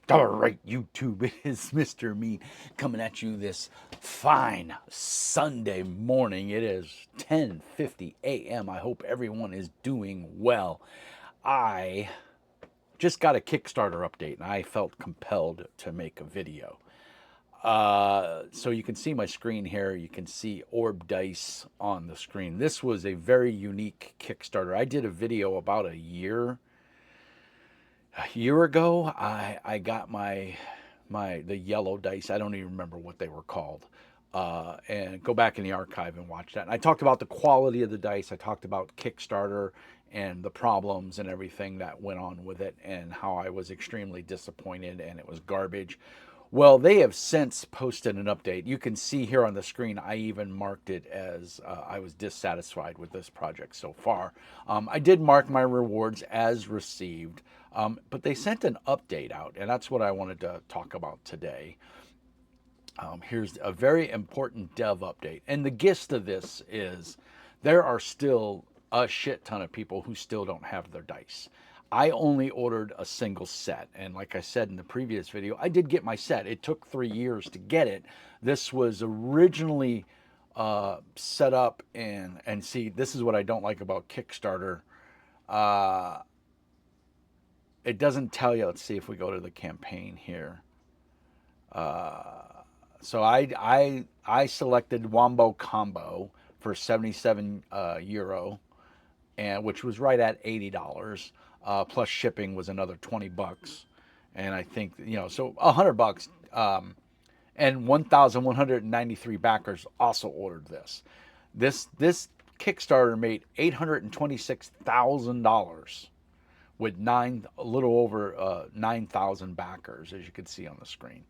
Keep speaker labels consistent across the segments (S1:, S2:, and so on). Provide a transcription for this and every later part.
S1: All right, YouTube, it is Mr. Me coming at you this fine Sunday morning. It is 10:50 a.m. I hope everyone is doing well. I just got a Kickstarter update and I felt compelled to make a video. So you can see my screen here. You can see Orbdice on the screen. This was a very unique Kickstarter. I did a video about a year ago. I got the yellow dice. I don't even remember what they were called. And go back in the archive and watch that. And I talked about the quality of the dice. I talked about Kickstarter and the problems and everything that went on with it, and how I was extremely disappointed and it was garbage. Well, they have since posted an update. You can see here on the screen, I even marked it as I was dissatisfied with this project so far. I did mark my rewards as received, but they sent an update out, and that's what I wanted to talk about today. Here's a very important dev update. And the gist of this is there are still a shit ton of people who still don't have their dice. I only ordered a single set. And like I said in the previous video, I did get my set. It took 3 years to get it. This was originally set up and see, this is what I don't like about Kickstarter. Uh, it doesn't tell you. Let's see if we go to the campaign here. So I selected Wombo Combo for 77 euro, and which was right at $80. Plus shipping was another 20 bucks, and I think so $100. And 1,193 backers also ordered this. This Kickstarter made $826,000 with a little over 9,000 backers, as you can see on the screen.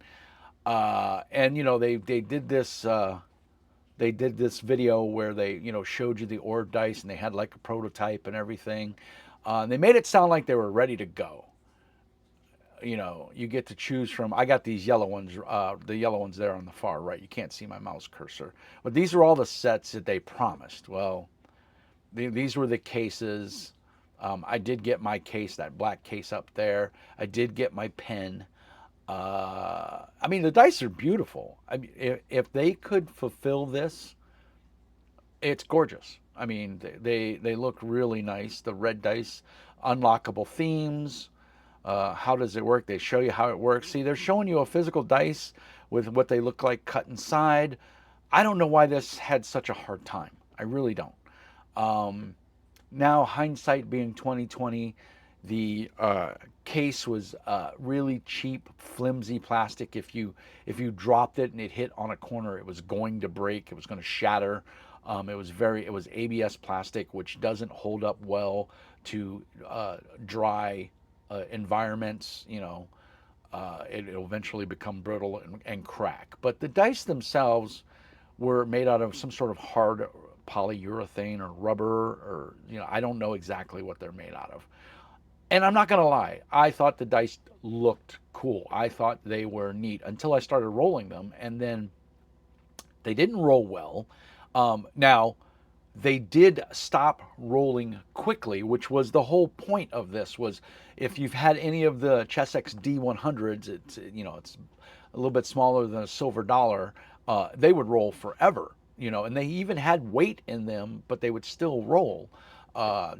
S1: And they did this video where they showed you the orb dice, and they had like a prototype and everything. They made it sound like they were ready to go. You get to choose from. I got these yellow ones, the yellow ones there on the far right. You can't see my mouse cursor, but these are all the sets that they promised. Well, these were the cases. I did get my case, that black case up there. I did get my pen. I mean, the dice are beautiful. I mean, if they could fulfill this, it's gorgeous. I mean, they look really nice. The red dice, unlockable themes. How does it work? They show you how it works. See, they're showing you a physical dice with what they look like cut inside. I don't know why this had such a hard time. I really don't. Um, Now, hindsight being 2020, the case was really cheap, flimsy plastic. If you dropped it and it hit on a corner, it was going to break. It was going to shatter. It was ABS plastic, which doesn't hold up well to dry environments. It'll eventually become brittle and crack. But the dice themselves were made out of some sort of hard polyurethane or rubber, or I don't know exactly what they're made out of. And I'm not going to lie, I thought the dice looked cool. I thought they were neat until I started rolling them, and then they didn't roll well. Now, they did stop rolling quickly, which was the whole point of this. Was if you've had any of the Chessex D100s, it's a little bit smaller than a silver dollar. They would roll forever, and they even had weight in them, but they would still roll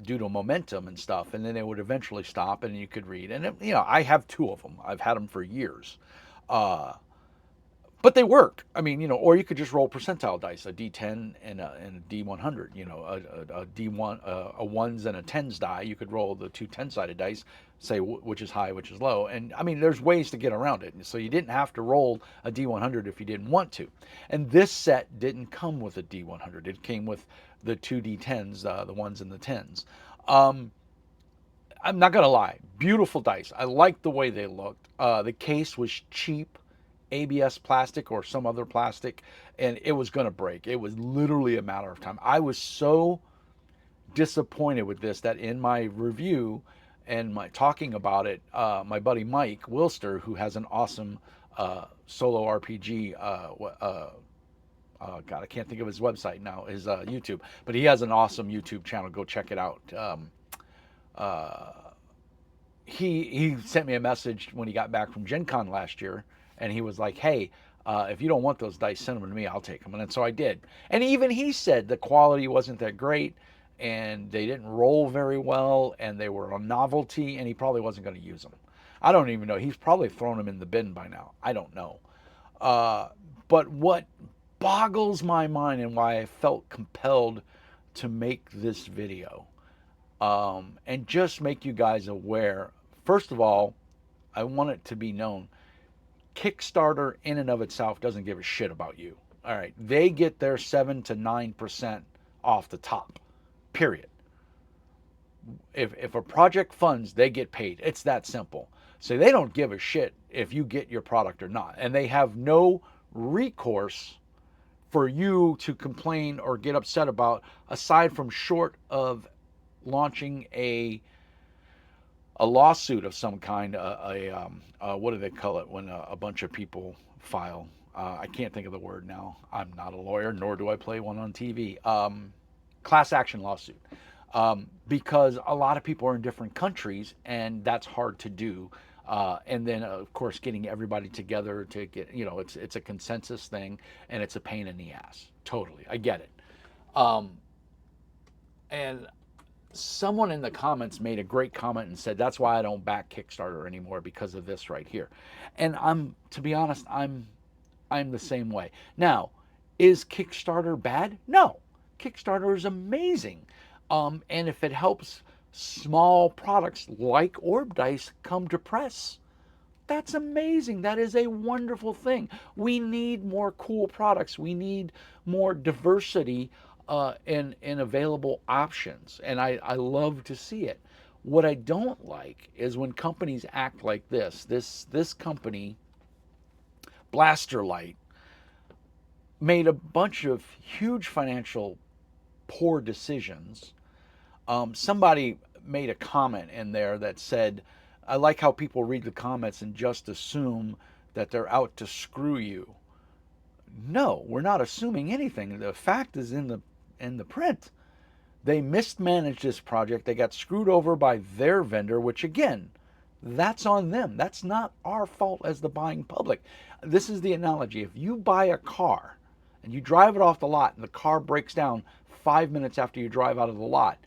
S1: due to momentum and stuff. And then they would eventually stop, and you could read. And I have two of them. I've had them for years. Uh, but they work. I mean, or you could just roll percentile dice, a D10 and a D100. A D1, a ones and a tens die. You could roll the two 10-sided dice, say which is high, which is low. And I mean, there's ways to get around it. So you didn't have to roll a D100 if you didn't want to. And this set didn't come with a D100. It came with the two D10s, the ones and the tens. Um, I'm not gonna lie, beautiful dice. I liked the way they looked. The case was cheap, ABS plastic or some other plastic, and it was gonna break. It was literally a matter of time. I was so disappointed with this that in my review and my talking about it, my buddy Mike Wilster, who has an awesome solo RPG, God, I can't think of his website now, his YouTube, but he has an awesome YouTube channel. Go check it out. Uh, he sent me a message when he got back from Gen Con last year, and he was like, "Hey, if you don't want those dice, send them to me. I'll take them." And so I did. And even he said the quality wasn't that great, and they didn't roll very well, and they were a novelty, and he probably wasn't going to use them. I don't even know. He's probably thrown them in the bin by now. I don't know. Uh, but what boggles my mind and why I felt compelled to make this video, and just make you guys aware. First of all, I want it to be known Kickstarter in and of itself doesn't give a shit about you. All right, they get their 7 to 9% off the top. Period. If a project funds, they get paid. It's that simple. So they don't give a shit if you get your product or not. And they have no recourse for you to complain or get upset about, aside from short of launching a lawsuit of some kind, what do they call it when a bunch of people file? I can't think of the word now. I'm not a lawyer, nor do I play one on TV. Class action lawsuit. Because a lot of people are in different countries, and that's hard to do. And then, of course, getting everybody together to get, it's a consensus thing, and it's a pain in the ass. Totally, I get it. And someone in the comments made a great comment and said that's why I don't back Kickstarter anymore, because of this right here. And to be honest, I'm the same way. Now, is Kickstarter bad? No. Kickstarter is amazing. And if it helps small products like Orbdice come to press, that's amazing. That is a wonderful thing. We need more cool products. We need more diversity in available options. And I love to see it. What I don't like is when companies act like this. This company, Blasterlight, made a bunch of huge financial poor decisions. Somebody made a comment in there that said, I like how people read the comments and just assume that they're out to screw you. No, we're not assuming anything. The fact is in the print. They mismanaged this project. They got screwed over by their vendor, which again, that's on them. That's not our fault as the buying public. This is the analogy. If you buy a car and you drive it off the lot and the car breaks down 5 minutes after you drive out of the lot,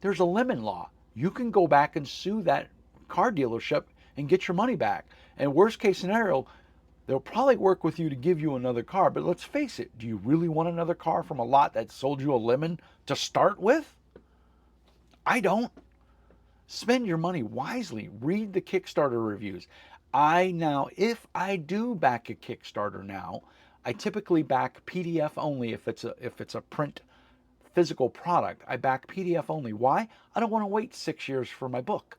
S1: there's a lemon law. You can go back and sue that car dealership and get your money back. And worst case scenario, they'll probably work with you to give you another car. But let's face it, do you really want another car from a lot that sold you a lemon to start with? I don't. Spend your money wisely. Read the Kickstarter reviews. If I do back a Kickstarter now, I typically back PDF only if it's a print physical product. I back PDF only. Why? I don't want to wait 6 years for my book.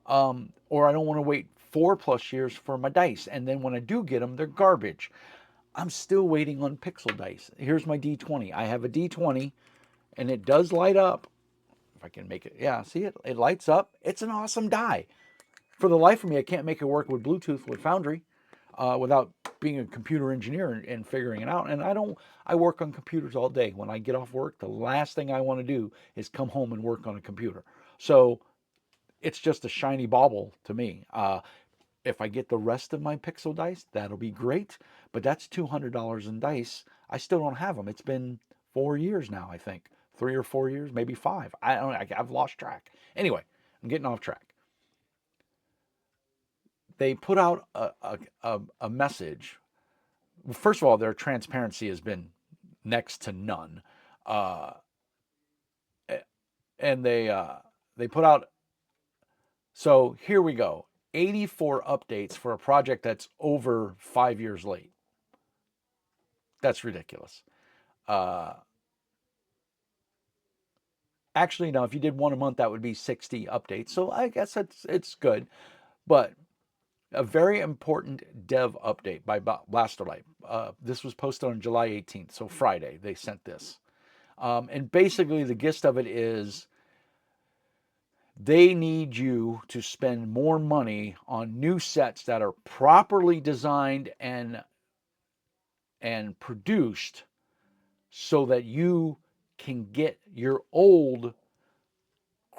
S1: Or I don't want to wait 4+ years for my dice. And then when I do get them, they're garbage. I'm still waiting on pixel dice. Here's my D20. I have a D20 and it does light up. If I can make it, yeah, see it? It lights up. It's an awesome die. For the life of me, I can't make it work with Bluetooth with Foundry without being a computer engineer and figuring it out. And I work on computers all day. When I get off work, the last thing I want to do is come home and work on a computer. So it's just a shiny bauble to me. If I get the rest of my pixel dice, that'll be great. But that's $200 in dice. I still don't have them. It's been 4 years now, I think. 3 or 4 years, maybe 5. I don't know. I've lost track. Anyway, I'm getting off track. They put out a message. First of all, their transparency has been next to none. Uh, and they put out, so here we go, 84 updates for a project that's over 5 years late. That's ridiculous. Uh, Actually, no, if you did one a month, that would be 60 updates. So I guess it's good. But a very important dev update by Blasterlight. This was posted on July 18th, so Friday they sent this. And basically the gist of it is they need you to spend more money on new sets that are properly designed and produced so that you can get your old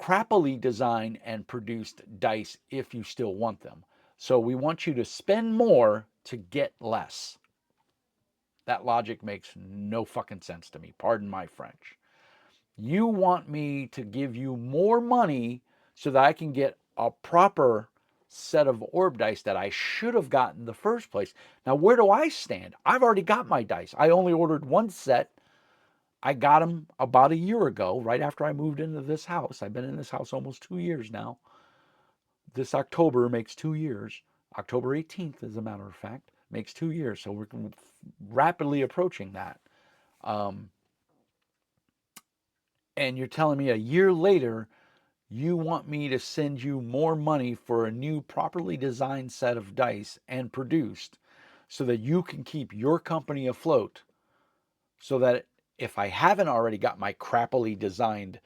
S1: crappily designed and produced dice if you still want them. So we want you to spend more to get less. That logic makes no fucking sense to me. Pardon my French. You want me to give you more money so that I can get a proper set of orb dice that I should have gotten in the first place. Now, where do I stand? I've already got my dice. I only ordered one set. I got them about a year ago, right after I moved into this house. I've been in this house almost 2 years now. This October makes 2 years. October 18th, as a matter of fact, makes 2 years. So we're rapidly approaching that. Um, and you're telling me a year later, you want me to send you more money for a new, properly designed set of dice and produced so that you can keep your company afloat, so that if I haven't already got my crappily designed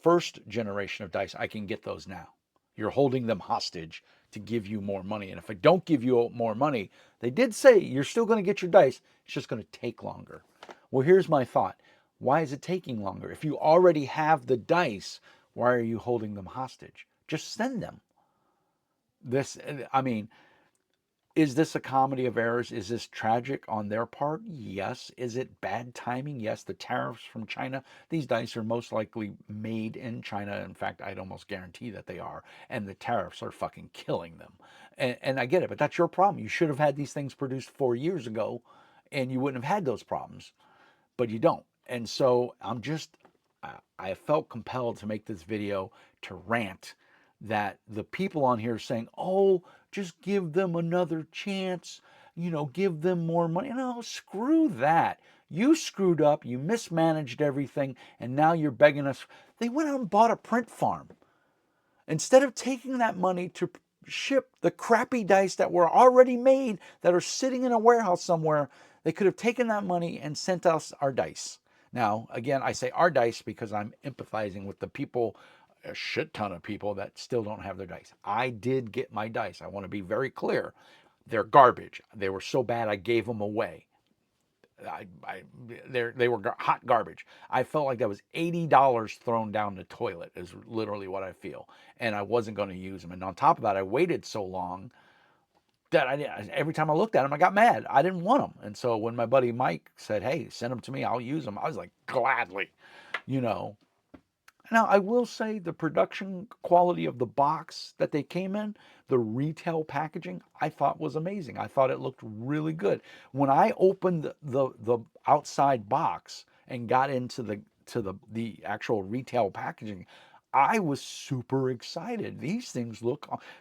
S1: first generation of dice, I can get those now. You're holding them hostage to give you more money. And if I don't give you more money, they did say you're still going to get your dice. It's just going to take longer. Well, here's my thought. Why is it taking longer? If you already have the dice, why are you holding them hostage? Just send them. This, I mean, is this a comedy of errors? Is this tragic on their part? Yes. Is it bad timing? Yes. The tariffs from China, these dice are most likely made in China. In fact, I'd almost guarantee that they are. And the tariffs are fucking killing them. And I get it, but that's your problem. You should have had these things produced 4 years ago and you wouldn't have had those problems, but you don't. And so I felt compelled to make this video to rant that the people on here saying, oh, just give them another chance, give them more money. No, screw that. You screwed up, you mismanaged everything, and now you're begging us. They went out and bought a print farm. Instead of taking that money to ship the crappy dice that were already made, that are sitting in a warehouse somewhere, they could have taken that money and sent us our dice. Now, again, I say our dice because I'm empathizing with the people, a shit ton of people that still don't have their dice. I did get my dice. I want to be very clear. They're garbage. They were so bad I gave them away. They were hot garbage. I felt like that was $80 thrown down the toilet is literally what I feel. And I wasn't going to use them. And on top of that, I waited so long that every time I looked at them, I got mad. I didn't want them. And so when my buddy Mike said, hey, send them to me, I'll use them, I was like, gladly, you know. Now, I will say the production quality of the box that they came in, the retail packaging, I thought was amazing. I thought it looked really good. When I opened the outside box and got into the actual retail packaging, I was super excited. These things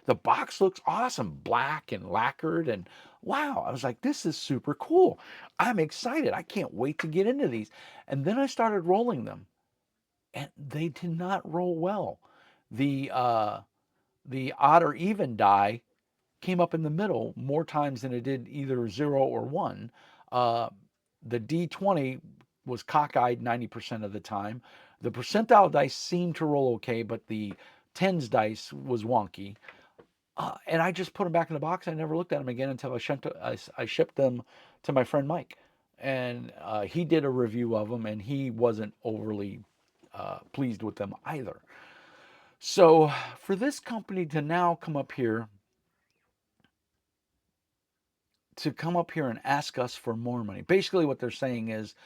S1: the box looks awesome, black and lacquered, and wow, I was like, this is super cool. I'm excited. I can't wait to get into these. And then I started rolling them and they did not roll well. The the odd or even die came up in the middle more times than it did either 0 or 1. Uh, the D20 was cockeyed 90% of the time. The percentile dice seemed to roll okay, but the tens dice was wonky. And I just put them back in the box. I never looked at them again until I shipped them to my friend Mike. And he did a review of them, and he wasn't overly pleased with them either. So for this company to now come up here and ask us for more money, basically what they're saying is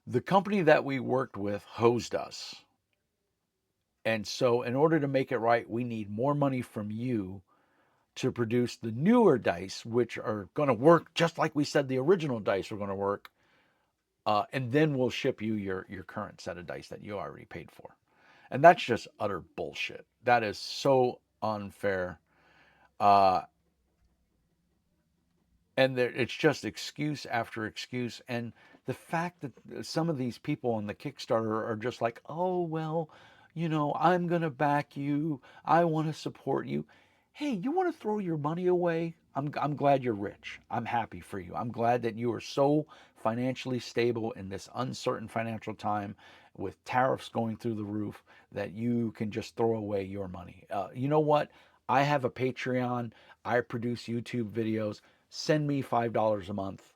S1: the company that we worked with hosed us. And so in order to make it right, we need more money from you to produce the newer dice, which are going to work just like we said the original dice were going to work. And then we'll ship you your current set of dice that you already paid for. And that's just utter bullshit. That is so unfair. Uh, and it's just excuse after excuse. And the fact that some of these people on the Kickstarter are just like, oh, well, I'm going to back you. I want to support you. Hey, you want to throw your money away? I'm glad you're rich. I'm happy for you. I'm glad that you are so financially stable in this uncertain financial time with tariffs going through the roof that you can just throw away your money. You know what? I have a Patreon. I produce YouTube videos. Send me $5 a month,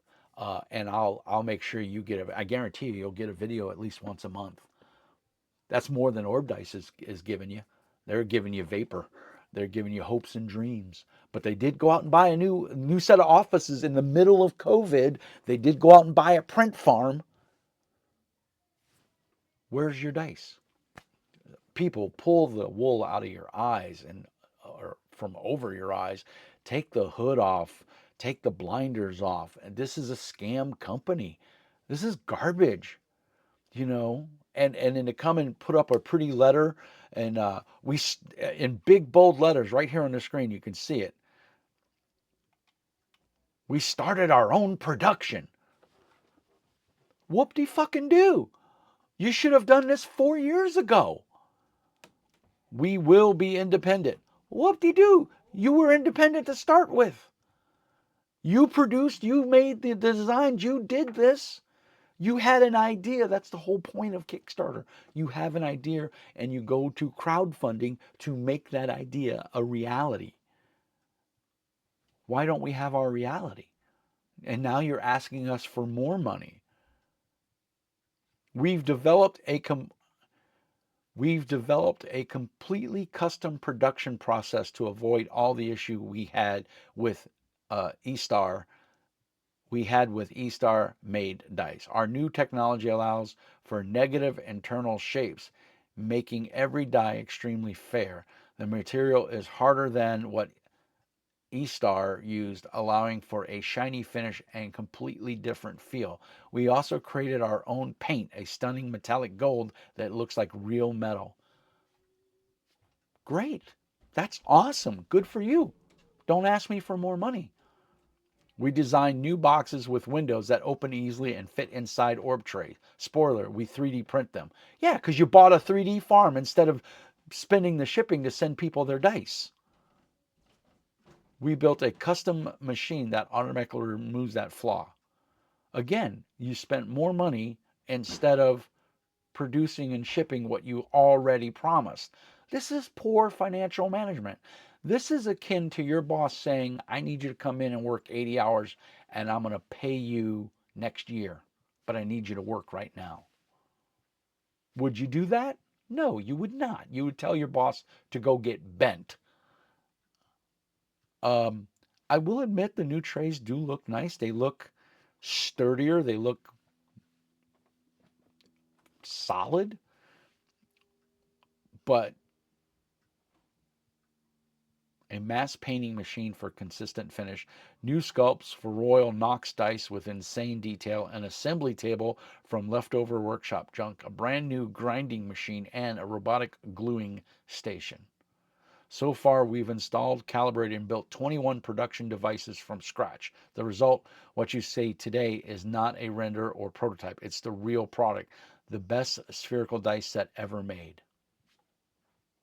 S1: and I'll make sure you get I guarantee you'll get a video at least once a month. That's more than Orbdice is giving you. They're giving you vapor. They're giving you hopes and dreams. But they did go out and buy a new set of offices in the middle of COVID. They did go out and buy a print farm. Where's your dice? People, pull the wool out of your eyes and or from over your eyes. Take the hood off. Take the blinders off. And this is a scam company. This is garbage. And then to come and put up a pretty letter, and we in big bold letters right here on the screen, you can see it. We started our own production. Whoop de fucking do. You should have done this 4 years ago. We will be independent. Whoop de do. You were independent to start with. You produced, you made the designs, you did this. You had an idea. That's the whole point of Kickstarter. You have an idea and you go to crowdfunding to make that idea a reality. Why don't we have our reality? And now you're asking us for more money. We've developed a completely custom production process to avoid all the issue we had with eStar made dice. Our new technology allows for negative internal shapes, making every die extremely fair. The material is harder than what eStar used, allowing for a shiny finish and completely different feel. We also created our own paint, a stunning metallic gold that looks like real metal. Great. That's awesome. Good for you. Don't ask me for more money. We designed new boxes with windows that open easily and fit inside orb trays. Spoiler, we 3D print them. Yeah, because you bought a 3D farm instead of spending the shipping to send people their dice. We built a custom machine that automatically removes that flaw. Again, you spent more money instead of producing and shipping what you already promised. This is poor financial management. This is akin to your boss saying, I need you to come in and work 80 hours and I'm going to pay you next year, but I need you to work right now. Would you do that? No, you would not. You would tell your boss to go get bent. I will admit the new trays do look nice. They look sturdier. They look solid, but a mass painting machine for consistent finish, new sculpts for Royal Knox dice with insane detail, an assembly table from leftover workshop junk, a brand new grinding machine, and a robotic gluing station. So far, we've installed, calibrated, and built 21 production devices from scratch. The result, what you see today, is not a render or prototype. It's the real product, the best spherical dice set ever made.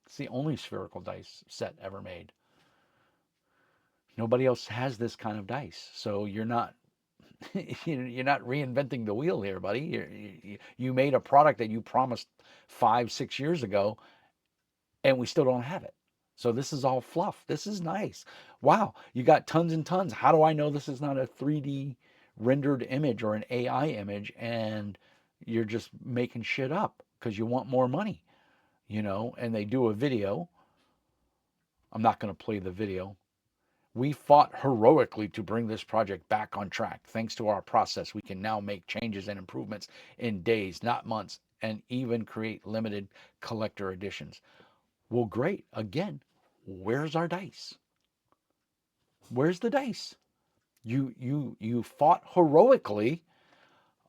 S1: It's the only spherical dice set ever made. Nobody else has this kind of dice, so you're not you're not reinventing the wheel here, buddy. You made a product that you promised 5, 6 years ago, and we still don't have it. So this is all fluff. This is nice. Wow, you got tons and tons. How do I know this is not a 3D rendered image or an AI image and you're just making shit up because you want more money, and they do a video. I'm not going to play the video. We fought heroically to bring this project back on track. Thanks to our process, we can now make changes and improvements in days, not months, and even create limited collector editions. Well, great. Again, where's our dice? Where's the dice? You fought heroically.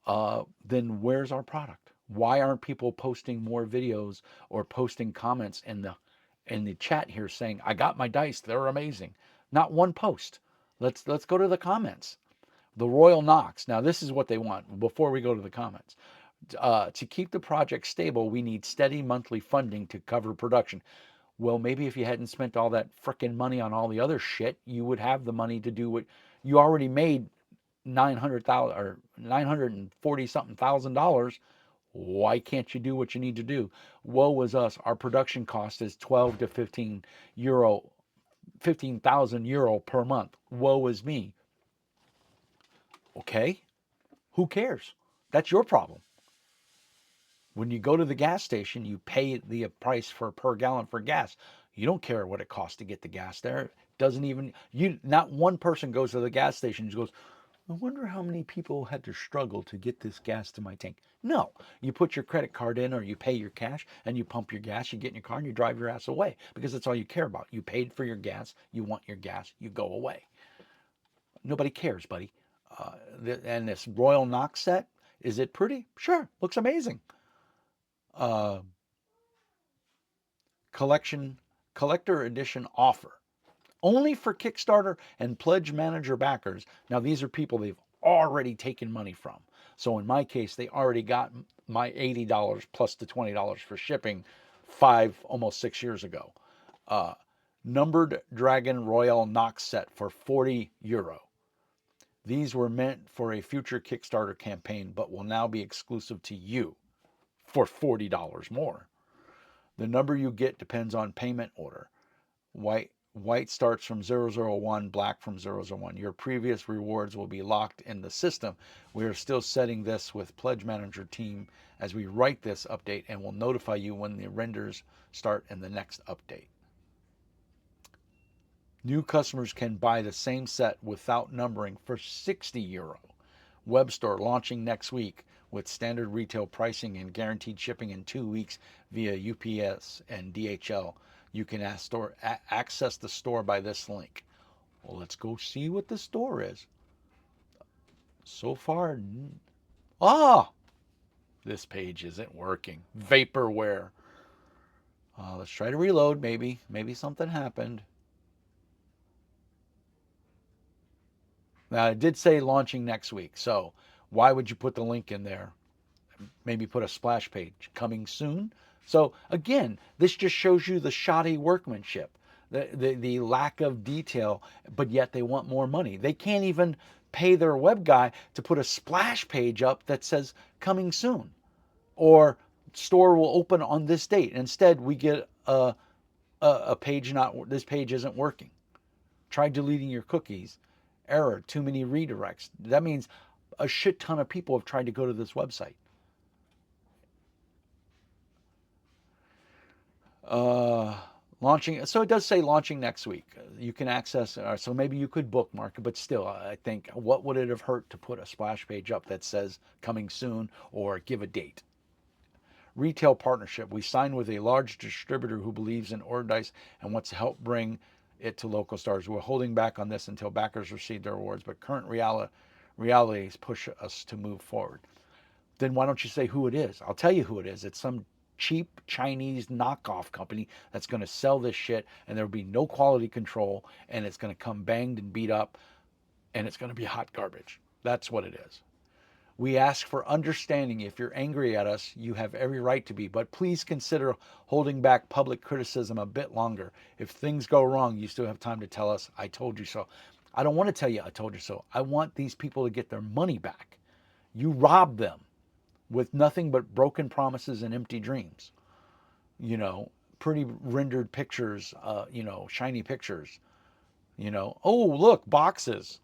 S1: Then where's our product? Why aren't people posting more videos or posting comments in the chat here saying, I got my dice, they're amazing? Not one post. Let's go to the comments. The Royal Knox. Now this is what they want before we go to the comments. To keep the project stable, we need steady monthly funding to cover production. Well, maybe if you hadn't spent all that frickin' money on all the other shit, you would have the money to do what you already made 900,000 or 940 something $1,000. Why can't you do what you need to do? Woe is us. Our production cost is 12 to 15 euro, 15,000 euro per month. Woe is me. Okay? Who cares? That's your problem. When you go to the gas station, you pay the price for per gallon for gas. You don't care what it costs to get the gas there. It doesn't even you. Not one person goes to the gas station and goes, I wonder how many people had to struggle to get this gas to my tank. No, you put your credit card in or you pay your cash and you pump your gas, you get in your car and you drive your ass away because that's all you care about. You paid for your gas, you want your gas, you go away. Nobody cares, buddy. And this Royal Knox set, is it pretty? Sure, looks amazing. Uh, collection collector edition offer only for Kickstarter and Pledge Manager backers. Now, these are people they've already taken money from. So in my case, they already got my $80 plus the $20 for shipping almost 6 years ago. Uh, Numbered Dragon Royal Knox set for €40. These were meant for a future Kickstarter campaign, but will now be exclusive to you for $40 more. The number you get depends on payment order. White starts from 001, black from 001. Your previous rewards will be locked in the system. We are still setting this with Pledge Manager team as we write this update and will notify you when the renders start in the next update. New customers can buy the same set without numbering for €60. Web store launching next week with standard retail pricing and guaranteed shipping in 2 weeks via UPS and DHL. You can access the store by this link. Well, let's go see what the store is. So far, this page isn't working. Vaporware. Let's try to reload. Maybe something happened. Now, it did say launching next week, so why would you put the link in there? Maybe put a splash page, coming soon. So again, this just shows you the shoddy workmanship, the lack of detail, but yet they want more money. They can't even pay their web guy to put a splash page up that says coming soon or store will open on this date. Instead, we get a page this page isn't working. Try deleting your cookies. Error, too many redirects. That means a shit ton of people have tried to go to this website. Launching, so it does say launching next week. You can access, so maybe you could bookmark it, but still, I think, what would it have hurt to put a splash page up that says coming soon or give a date? Retail partnership. We signed with a large distributor who believes in Orbdice and wants to help bring it to local stores. We're holding back on this until backers receive their rewards, but current realities push us to move forward. Then why don't you say who it is? I'll tell you who it is. It's some cheap Chinese knockoff company that's going to sell this shit and there'll be no quality control and it's going to come banged and beat up and it's going to be hot garbage. That's what it is. We ask for understanding. If you're angry at us, you have every right to be, but please consider holding back public criticism a bit longer. If things go wrong, you still have time to tell us, I told you so. I don't want to tell you I told you so. I want these people to get their money back. You robbed them with nothing but broken promises and empty dreams. Pretty rendered pictures, shiny pictures. Oh, look, boxes.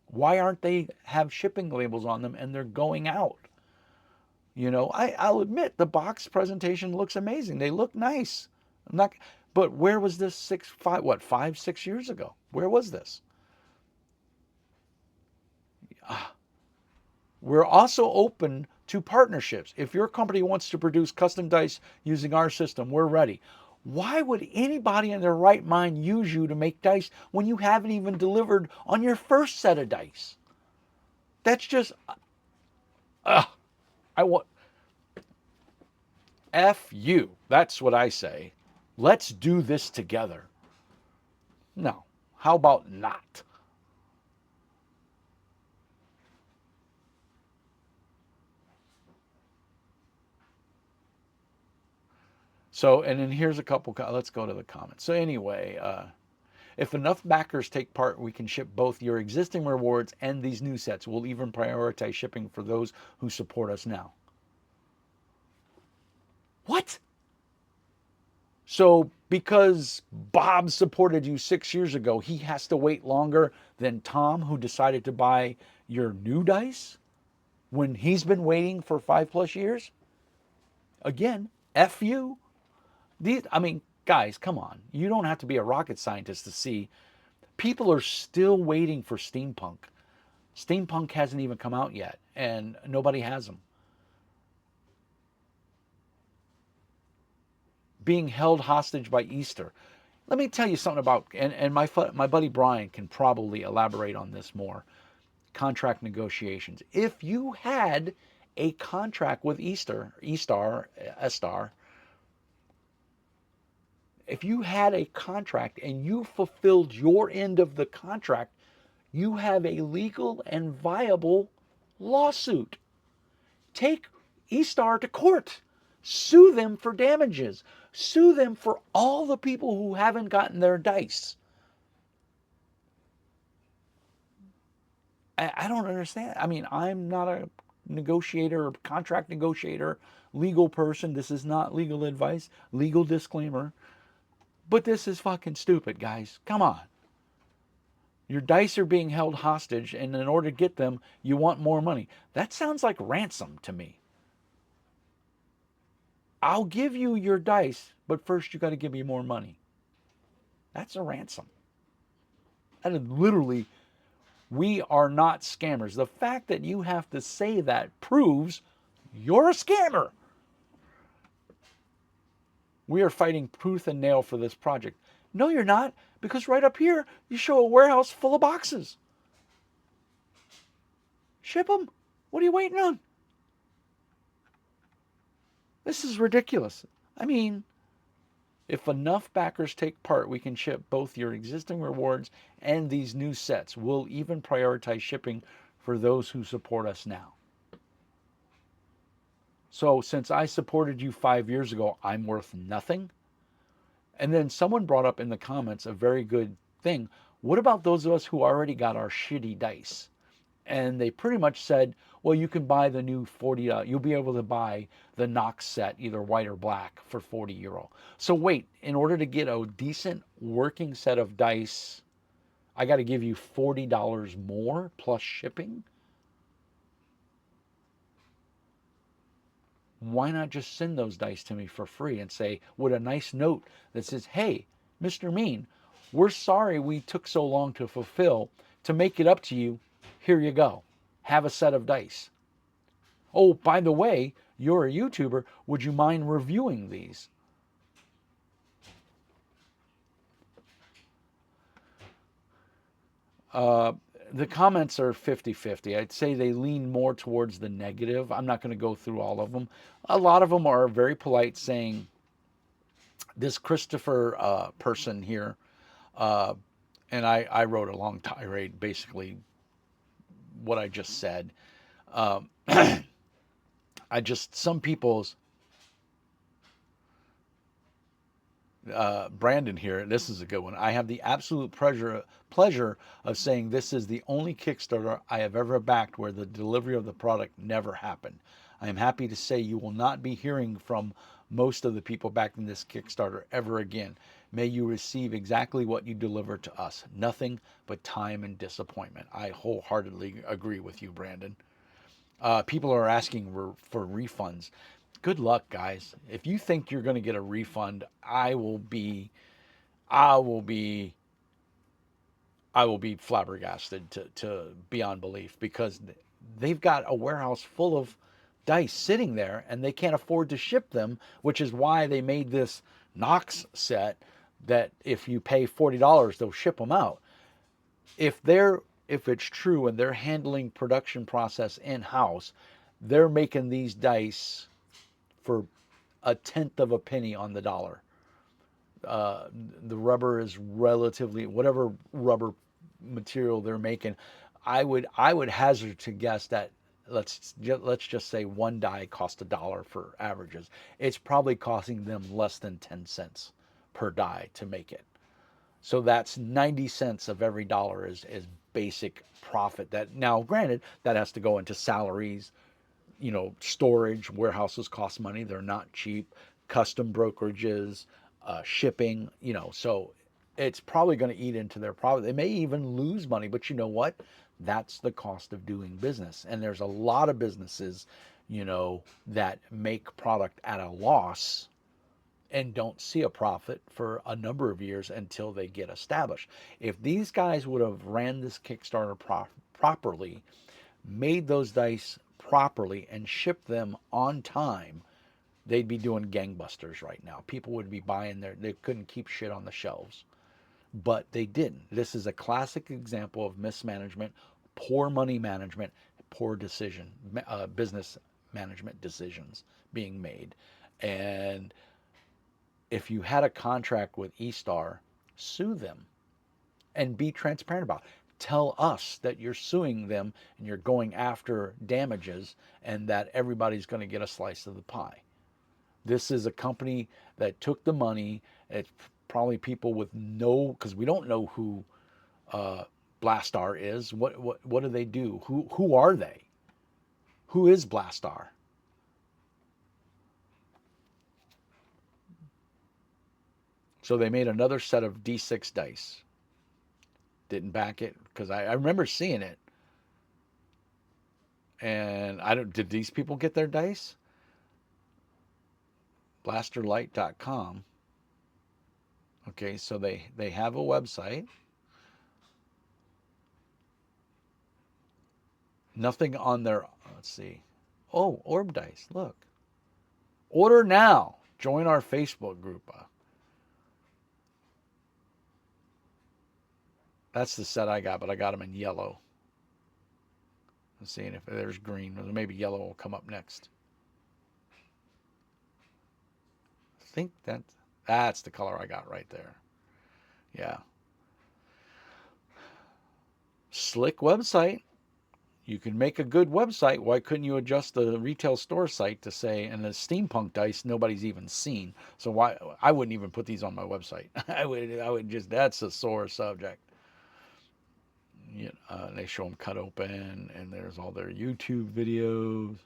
S1: Why aren't they have shipping labels on them and they're going out? I'll admit the box presentation looks amazing. They look nice. But where was this 6 years ago? Where was this? We're also open to partnerships. If your company wants to produce custom dice using our system, we're ready. Why would anybody in their right mind use you to make dice when you haven't even delivered on your first set of dice? That's just, I want, F you. That's what I say. Let's do this together. No. How about not? So, and then here's a couple, let's go to the comments. So anyway, if enough backers take part, we can ship both your existing rewards and these new sets. We'll even prioritize shipping for those who support us now. What? So because Bob supported you 6 years ago, he has to wait longer than Tom, who decided to buy your new dice when he's been waiting for 5+ years? Again, F you. I mean, guys, come on. You don't have to be a rocket scientist to see people are still waiting for steampunk. Steampunk hasn't even come out yet, and nobody has them. Being held hostage by Easter. Let me tell you something about, and my buddy Brian can probably elaborate on this more. Contract negotiations. If you had a contract with Estar, if you had a contract and you fulfilled your end of the contract, you have a legal and viable lawsuit. Take Estar to court. Sue them for damages. Sue them for all the people who haven't gotten their dice. I don't understand. I mean, I'm not a negotiator, contract negotiator, legal person. This is not legal advice, legal disclaimer. But this is fucking stupid, guys. Come on. Your dice are being held hostage, and in order to get them, you want more money. That sounds like ransom to me. I'll give you your dice, but first you got to give me more money. That's a ransom. That is literally, we are not scammers. The fact that you have to say that proves you're a scammer. We are fighting tooth and nail for this project. No, you're not, because right up here, you show a warehouse full of boxes. Ship them. What are you waiting on? This is ridiculous. I mean, if enough backers take part, we can ship both your existing rewards and these new sets. We'll even prioritize shipping for those who support us now. So, since I supported you 5 years ago, I'm worth nothing. And then someone brought up in the comments a very good thing. What about those of us who already got our shitty dice? And they pretty much said, well, you can buy the new 40, you'll be able to buy the Nox set, either white or black, for €40. So wait, in order to get a decent working set of dice, I got to give you $40 more plus shipping? Why not just send those dice to me for free and say, with a nice note that says, hey, Mr. Mean, we're sorry we took so long to fulfill. To make it up to you, here you go. Have a set of dice. Oh, by the way, you're a YouTuber. Would you mind reviewing these? The comments are 50-50. I'd say they lean more towards the negative. I'm not going to go through all of them. A lot of them are very polite, saying, this Christopher person here, and I wrote a long tirade, basically what I just said. Some people's, Brandon here, this is a good one. I have the absolute pleasure of saying this is the only Kickstarter I have ever backed where the delivery of the product never happened. I am happy to say you will not be hearing from most of the people backing this Kickstarter ever again. May you receive exactly what you deliver to us. Nothing but time and disappointment. I wholeheartedly agree with you, Brandon. People are asking for refunds. Good luck, guys. If you think you're going to get a refund, I will be flabbergasted to beyond belief, because they've got a warehouse full of dice sitting there and they can't afford to ship them, which is why they made this Nox set that if you pay $40, they'll ship them out. If it's true and they're handling production process in-house, they're making these dice for a tenth of a penny on the dollar. The rubber is relatively, whatever rubber material they're making, I would hazard to guess that let's just say one die cost $1 for averages. It's probably costing them less than 10 cents per die to make it. So that's 90 cents of every dollar is basic profit. That, now granted, that has to go into salaries, storage. Warehouses cost money. They're not cheap. Custom brokerages, shipping, so it's probably going to eat into their profit. They may even lose money, but you know what? That's the cost of doing business. And there's a lot of businesses, that make product at a loss and don't see a profit for a number of years until they get established. If these guys would have ran this Kickstarter properly, made those dice properly, and shipped them on time, they'd be doing gangbusters right now. People would be buying they couldn't keep shit on the shelves. But they didn't. This is a classic example of mismanagement, poor money management, poor business management decisions being made. And if you had a contract with eStar, sue them and be transparent about it. Tell us that you're suing them and you're going after damages and that everybody's going to get a slice of the pie. This is a company that took the money. It's probably people with because we don't know who uh, Blastar is. What do they do? Who are they? Who is Blastar? So they made another set of D6 dice. Didn't back it because I remember seeing it. And I don't. Did these people get their dice? Blasterlight.com. Okay, so they have a website. Nothing on their. Let's see. Oh, Orbdice. Look. Order now. Join our Facebook group. That's the set I got, but I got them in yellow. I'm seeing if there's green. Maybe yellow will come up next. I think that's the color I got right there. Yeah. Slick website. You can make a good website. Why couldn't you adjust the retail store site to say, and the steampunk dice nobody's even seen. So why I wouldn't even put these on my website. I would just that's a sore subject. They show them cut open, and there's all their YouTube videos.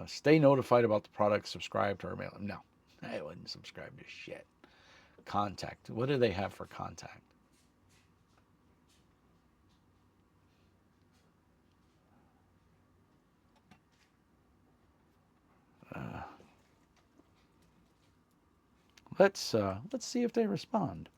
S1: Stay notified about the product. Subscribe to our mail. No, I wouldn't subscribe to shit. Contact. What do they have for contact? Uh, let's see if they respond.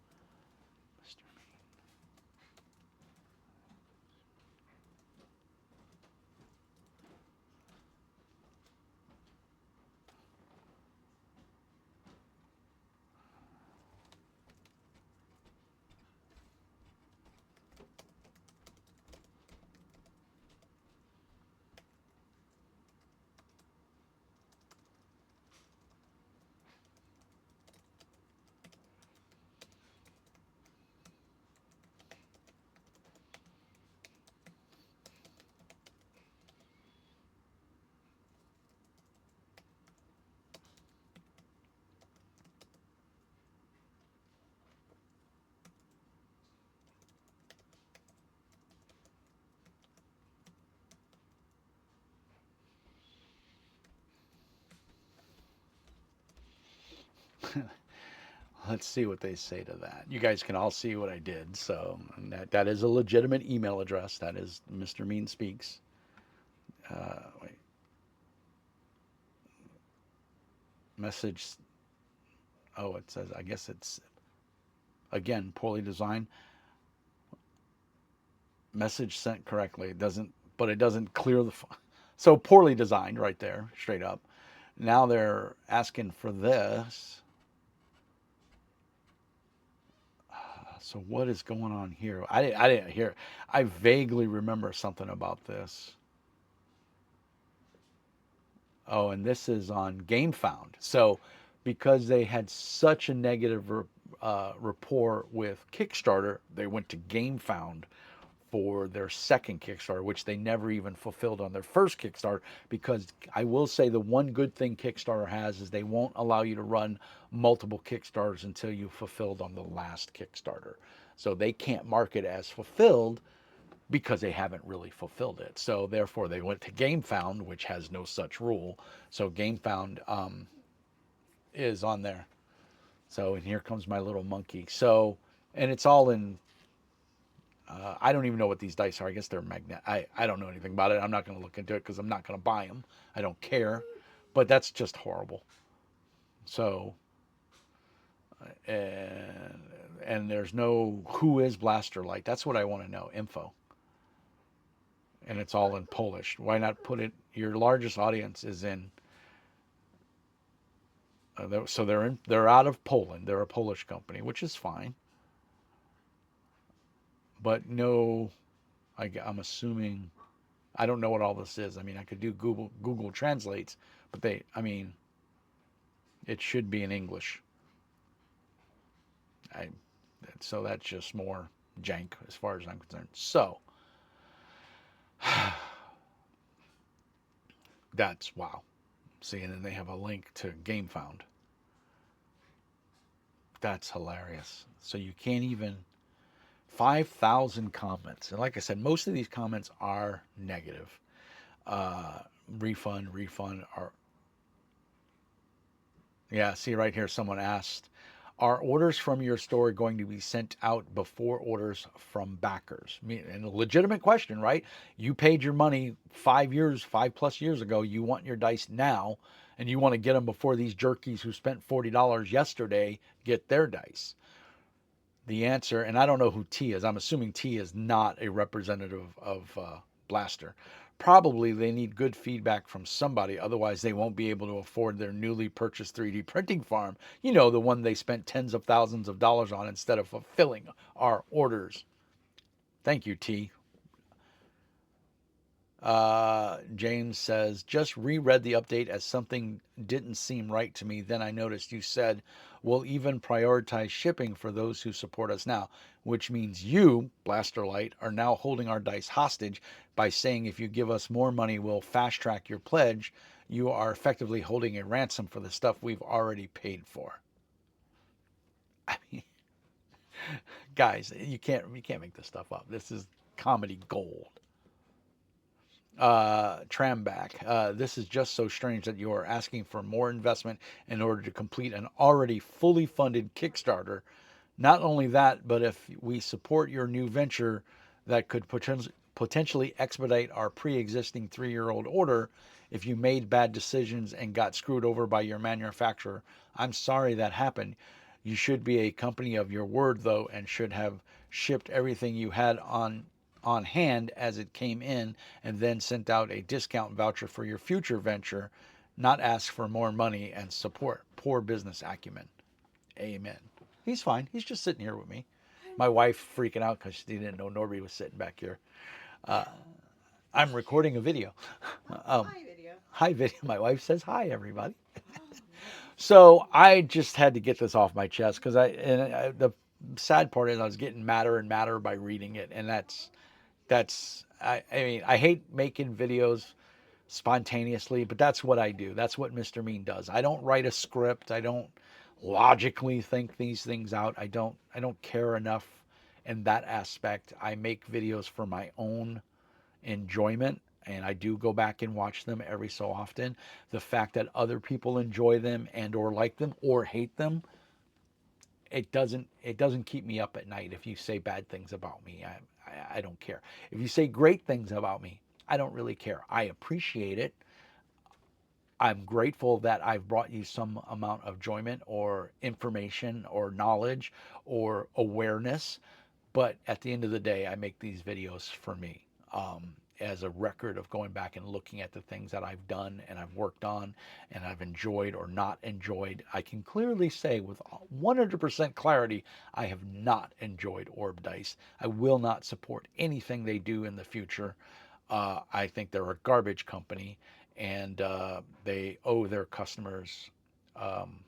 S1: Let's see what they say to that. You guys can all see what I did. So that is a legitimate email address. That is Mr. Mean Speaks. Wait. Message. Oh, it says, I guess it's, again, poorly designed. Message sent correctly. It doesn't clear the. So poorly designed right there, straight up. Now they're asking for this. So what is going on here? I didn't hear. I vaguely remember something about this. Oh, and this is on GameFound. So because they had such a negative rapport with Kickstarter, they went to GameFound for their second Kickstarter, which they never even fulfilled on their first Kickstarter. Because I will say the one good thing Kickstarter has is they won't allow you to run multiple Kickstarters until you fulfilled on the last Kickstarter. So they can't mark it as fulfilled because they haven't really fulfilled it. So therefore, they went to GameFound, which has no such rule. So GameFound is on there. So and here comes my little monkey. So and it's all in I don't even know what these dice are. I guess they're magnet. I don't know anything about it. I'm not going to look into it because I'm not going to buy them. I don't care. But that's just horrible. So, and, and there's no who is Blaster Light. That's what I want to know. Info. And it's all in Polish. Why not put it? Your largest audience is in. So they're in. They're out of Poland. They're a Polish company, which is fine. But no, I'm assuming. I don't know what all this is. I mean, I could do Google Translates, but I mean, it should be in English. I, so that's just more jank as far as I'm concerned. So that's wow. See, and then they have a link to GameFound. That's hilarious. So you can't even 5,000 comments, and like I said, most of these comments are negative. Uh, refund, or yeah. See right here, someone asked, are orders from your store going to be sent out before orders from backers? I mean, and a legitimate question, right? You paid your money 5 years, 5+ years ago. You want your dice now, and you want to get them before these jerkies who spent $40 yesterday get their dice. The answer, and I don't know who T is. I'm assuming T is not a representative of Blaster. Probably they need good feedback from somebody, otherwise they won't be able to afford their newly purchased 3D printing farm. You know, the one they spent tens of thousands of dollars on instead of fulfilling our orders. Thank you, T. James says, just reread the update as something didn't seem right to me. Then I noticed you said, we'll even prioritize shipping for those who support us now, which means you, Blasterlight, are now holding our dice hostage by saying if you give us more money, we'll fast track your pledge. You are effectively holding a ransom for the stuff we've already paid for. I mean, guys, you can't make this stuff up. This is comedy gold. Tramback. This is just so strange that you are asking for more investment in order to complete an already fully funded Kickstarter. Not only that, but if we support your new venture that could potentially expedite our pre existing 3-year-old order, if you made bad decisions and got screwed over by your manufacturer, I'm sorry that happened. You should be a company of your word, though, and should have shipped everything you had on hand as it came in, and then sent out a discount voucher for your future venture, not ask for more money and support. Poor business acumen. Amen. He's fine. He's just sitting here with me. My wife freaking out because she didn't know Norby was sitting back here. Uh, I'm recording a video.
S2: Hi, video.
S1: Hi, video. My wife says hi, everybody. So I just had to get this off my chest because the sad part is I was getting madder and madder by reading it, and I mean, I hate making videos spontaneously, but that's what I do. That's what Mr. Mean does. I don't write a script. I don't logically think these things out. I don't care enough in that aspect. I make videos for my own enjoyment, and I do go back and watch them every so often. The fact that other people enjoy them and or like them or hate them, it doesn't keep me up at night. If you say bad things about me, I don't care. If you say great things about me, I don't really care. I appreciate it. I'm grateful that I've brought you some amount of enjoyment or information or knowledge or awareness. But at the end of the day, I make these videos for me, as a record of going back and looking at the things that I've done and I've worked on and I've enjoyed or not enjoyed. I can clearly say with 100% clarity, I have not enjoyed Orbdice. I will not support anything they do in the future. I think they're a garbage company, and they owe their customers. Um,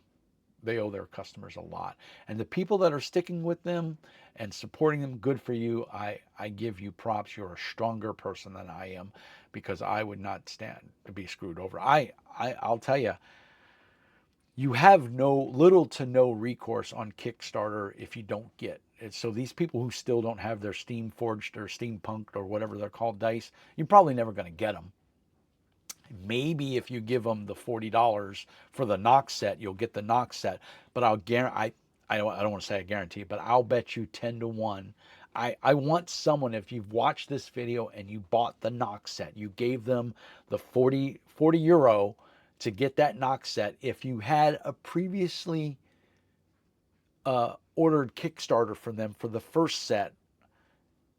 S1: they owe their customers a lot. And the people that are sticking with them and supporting them, good for you. I give you props. You're a stronger person than I am, because I would not stand to be screwed over. I'll tell you, you have no little to no recourse on Kickstarter if you don't get it. So these people who still don't have their Steam Forged or Steampunked or whatever they're called dice, you're probably never going to get them. Maybe if you give them the $40 for the Knox set, you'll get the Knox set. But I'll guarantee, I don't want to say I guarantee, but I'll bet you 10 to 1. I want someone, if you've watched this video and you bought the Knox set, you gave them the 40 euro to get that Knox set. If you had a previously ordered Kickstarter for them for the first set,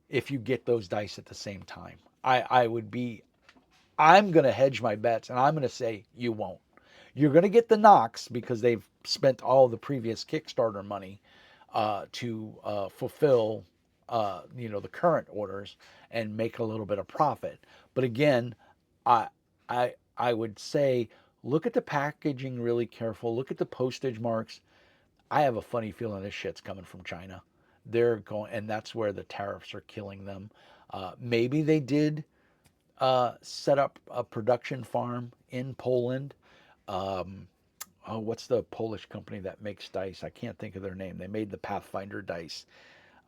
S1: if you get those dice at the same time, I would be, I'm going to hedge my bets and I'm going to say you won't. You're going to get the Knox because they've spent all the previous Kickstarter money to fulfill, the current orders and make a little bit of profit. But again, I, I would say look at the packaging really careful. Look at the postage marks. I have a funny feeling this shit's coming from China. They're going, and that's where the tariffs are killing them. Maybe they did set up a production farm in Poland. Um, oh, what's the Polish company that makes dice? I can't think of their name. They made the Pathfinder dice.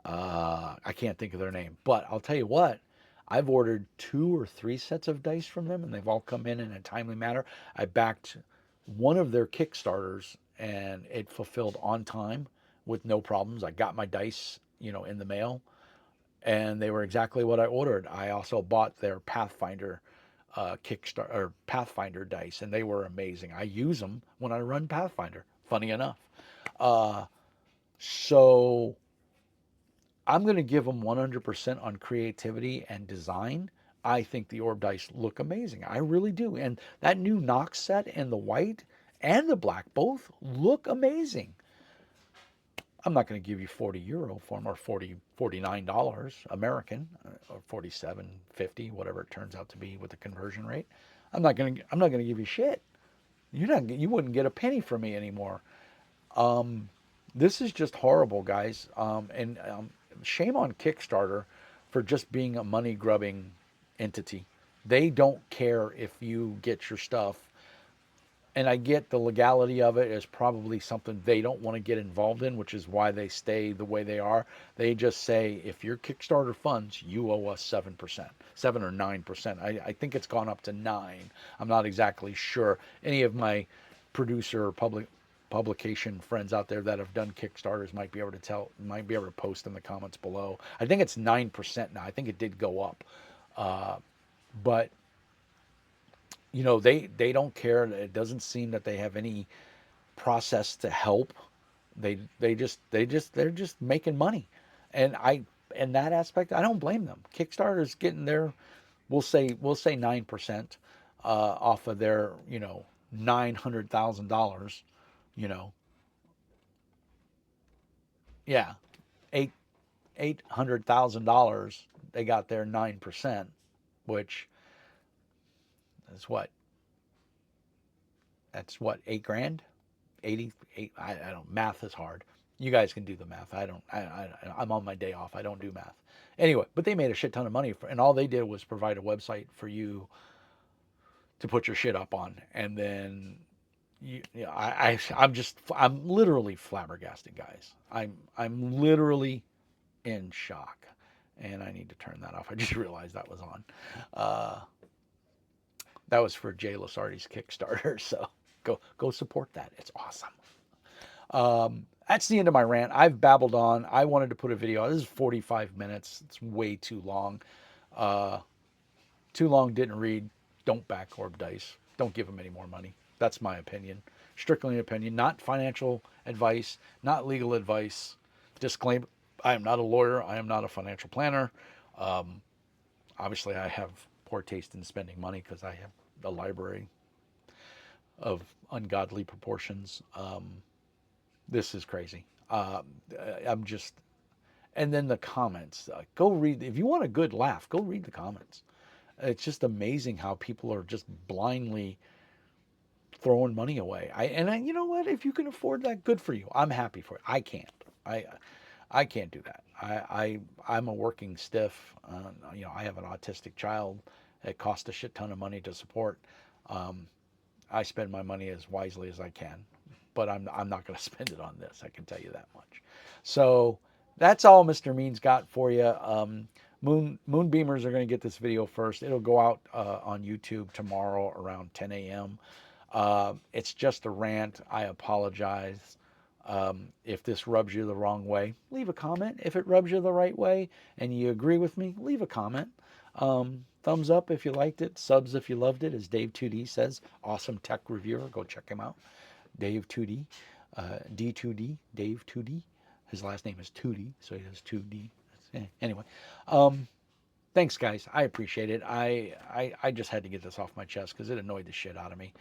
S1: I can't think of their name, but I'll tell you what. I've ordered 2 or 3 sets of dice from them, and they've all come in a timely manner. I backed one of their Kickstarters, and it fulfilled on time with no problems. I got my dice, in the mail, and they were exactly what I ordered. I also bought their Pathfinder Kickstarter or Pathfinder dice, and they were amazing. I use them when I run Pathfinder. Funny enough, uh, so I'm going to give them 100% on creativity and design. I think the Orb dice look amazing. I really do, and that new Nox set and the white and the black both look amazing. I'm not going to give you 40 euro for them, or $49 American, or 47.50, whatever it turns out to be with the conversion rate. I'm not going to give you shit. You wouldn't get a penny from me anymore. This is just horrible, guys. And shame on Kickstarter for just being a money grubbing entity. They don't care if you get your stuff, and I get the legality of it is probably something they don't want to get involved in, which is why they stay the way they are. They just say, if your Kickstarter funds, you owe us 7%, 7 or 9%. I think it's gone up to 9. I'm not exactly sure. Any of my producer or publication friends out there that have done Kickstarters might be able to post in the comments below. I think it's 9% now. I think it did go up. But they don't care. It doesn't seem that they have any process to help. They're just making money, and in that aspect I don't blame them. Kickstarter's getting their, we'll say 9% off of their $900,000. You know, yeah, eight $800,000. They got their 9%, which is what, that's what, 8 grand, 88. I don't. Math is hard. You guys can do the math. I don't. I'm on my day off. I don't do math. Anyway, but they made a shit ton of money and all they did was provide a website for you to put your shit up on, and then I'm literally flabbergasted, guys. I'm literally in shock, and I need to turn that off. I just realized that was on. Uh, that was for Jay Lasardi's Kickstarter, so go support that. It's awesome. That's the end of my rant. I've babbled on. I wanted to put a video. This is 45 minutes. It's way too long. Uh, Too long, didn't read. Don't back Orb Dice. Don't give them any more money. That's my opinion. Strictly an opinion, not financial advice, not legal advice. Disclaimer, I am not a lawyer. I am not a financial planner. Um, Obviously, I have poor taste in spending money because I have a library of ungodly proportions. This is crazy. I'm just, and then the comments. Go read. If you want a good laugh, go read the comments. It's just amazing how people are just blindly throwing money away. You know what? If you can afford that, good for you. I'm happy for it. I can't. I can't do that. I'm a working stiff. I have an autistic child. It costs a shit ton of money to support. Um, I spend my money as wisely as I can, but I'm not going to spend it on this. I can tell you that much. So that's all Mr. Mean's got for you. Moonbeamers are going to get this video first. It'll go out on YouTube tomorrow around 10 a.m. It's just a rant. I apologize. If this rubs you the wrong way, leave a comment. If it rubs you the right way and you agree with me, leave a comment. Thumbs up if you liked it, subs if you loved it, as Dave 2D says. Awesome tech reviewer. Go check him out. Dave 2D, D2D, Dave 2D. His last name is 2D, so he has 2D. Anyway, thanks, guys. I appreciate it. I just had to get this off my chest because it annoyed the shit out of me.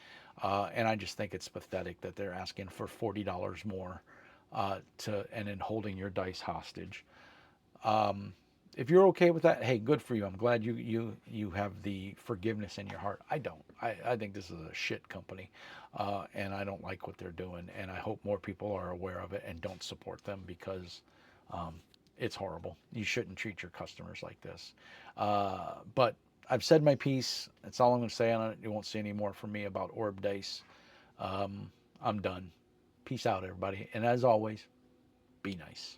S1: And I just think it's pathetic that they're asking for $40 more and then holding your dice hostage. If you're okay with that, hey, good for you. I'm glad you have the forgiveness in your heart. I don't. I think this is a shit company, and I don't like what they're doing. And I hope more people are aware of it and don't support them because it's horrible. You shouldn't treat your customers like this. But I've said my piece. That's all I'm going to say on it. You won't see any more from me about Orbdice. I'm done. Peace out, everybody. And as always, be nice.